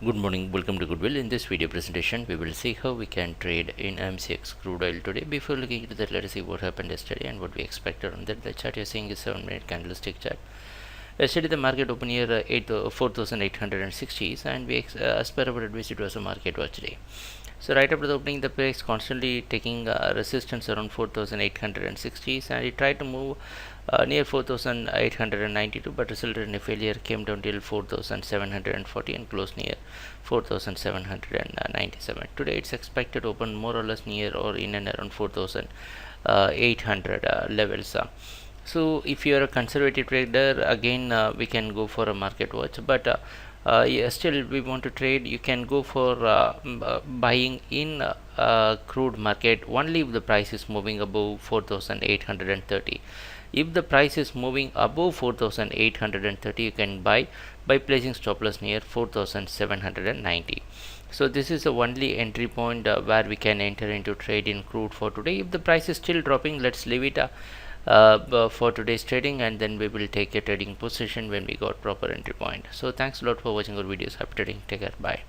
Good morning, welcome to Goodwill. In this video presentation, we will see how we can trade in MCX crude oil today. Before looking into that, let us see what happened yesterday and what we expected on that. The chart you're seeing is 7-minute candlestick chart. Yesterday, the market opened here 4,860s, and as per our advice, it was a market watch day. So right after the opening, the price constantly taking resistance around 4,860s, and it tried to move near 4,892, but resulted in a failure. Came down till 4,740 and closed near 4,797. Today, it's expected to open more or less near or in and around 4,800 levels. So if you are a conservative trader, again we can go for a market watch, but yeah, still we want to trade. You can go for buying in crude market only if the price is moving above 4,830. If the price is moving above 4,830, you can buy by placing stop loss near 4,790. So this is the only entry point where we can enter into trade in crude for today. If the price is still dropping, let's leave it for today's trading, and then we will take a trading position when we got proper entry point. So thanks a lot for watching our videos. Happy trading. Take care. Bye.